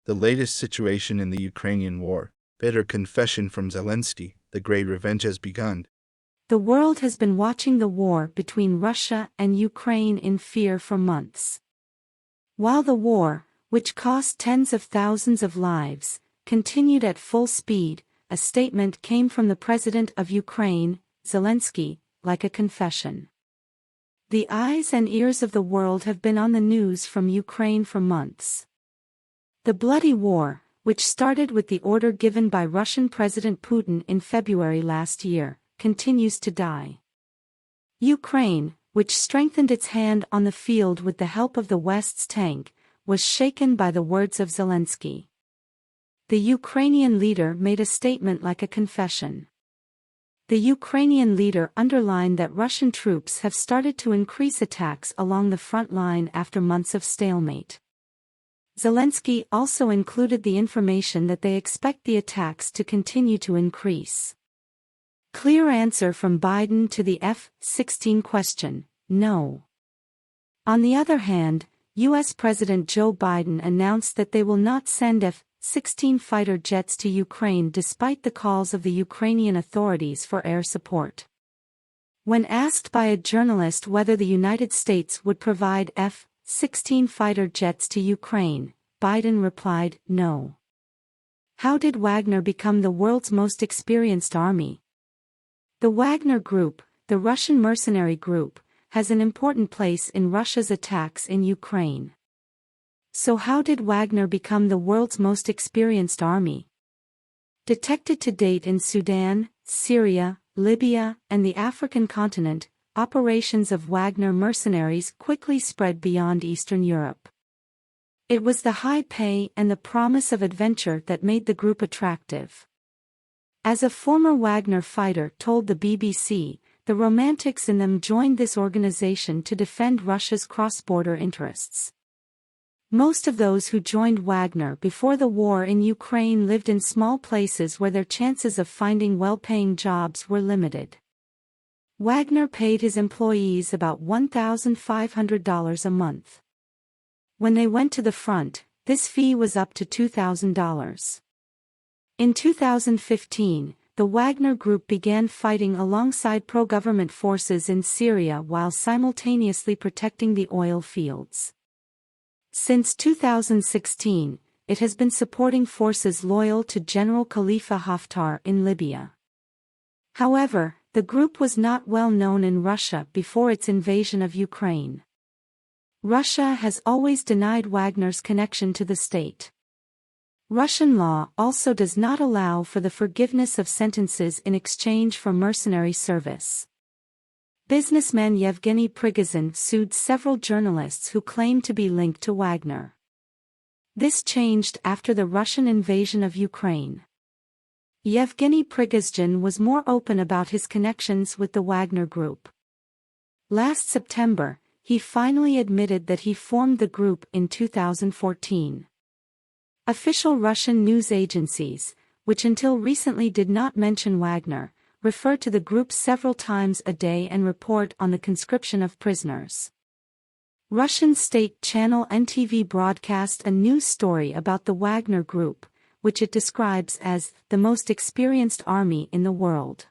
The latest situation in the Ukrainian war. Bitter confession from Zelensky. The great revenge has begun. The world has been watching the war between Russia and Ukraine in fear for months. While the war, which cost tens of thousands of lives, continued at full speed, a statement came from the president of Ukraine, Zelensky, like a confession. The eyes and ears of the world have been on the news from Ukraine for months. The bloody war, which started with the order given by Russian President Putin in February last year, continues to die. Ukraine, which strengthened its hand on the field with the help of the West's tank, was shaken by the words of Zelensky. The Ukrainian leader made a statement like a confession. The Ukrainian leader underlined that Russian troops have started to increase attacks along the front line after months of stalemate. Zelensky also included the information that they expect the attacks to continue to increase. Clear answer from Biden to the F-16 question: no. On the other hand, U.S. President Joe Biden announced that they will not send F-16 fighter jets to Ukraine despite the calls of the Ukrainian authorities for air support. When asked by a journalist whether the United States would provide F-16 fighter jets to Ukraine, Biden replied, no. How did Wagner become the world's most experienced army? The Wagner Group, the Russian mercenary group, has an important place in Russia's attacks in Ukraine. So how did Wagner become the world's most experienced army? Detected to date in Sudan, Syria, Libya, and the African continent, operations of Wagner mercenaries quickly spread beyond Eastern Europe. It was the high pay and the promise of adventure that made the group attractive. As a former Wagner fighter told the BBC, the romantics in them joined this organization to defend Russia's cross-border interests. Most of those who joined Wagner before the war in Ukraine lived in small places where their chances of finding well-paying jobs were limited. Wagner paid his employees about $1,500 a month. When they went to the front, this fee was up to $2,000. In 2015, the Wagner Group began fighting alongside pro-government forces in Syria while simultaneously protecting the oil fields. Since 2016, it has been supporting forces loyal to General Khalifa Haftar in Libya. However, the group was not well known in Russia before its invasion of Ukraine. Russia has always denied Wagner's connection to the state. Russian law also does not allow for the forgiveness of sentences in exchange for mercenary service. Businessman Yevgeny Prigozhin sued several journalists who claimed to be linked to Wagner. This changed after the Russian invasion of Ukraine. Yevgeny Prigozhin was more open about his connections with the Wagner Group. Last September, he finally admitted that he formed the group in 2014. Official Russian news agencies, which until recently did not mention Wagner, refer to the group several times a day and report on the conscription of prisoners. Russian state channel NTV broadcast a news story about the Wagner Group, which it describes as the most experienced army in the world.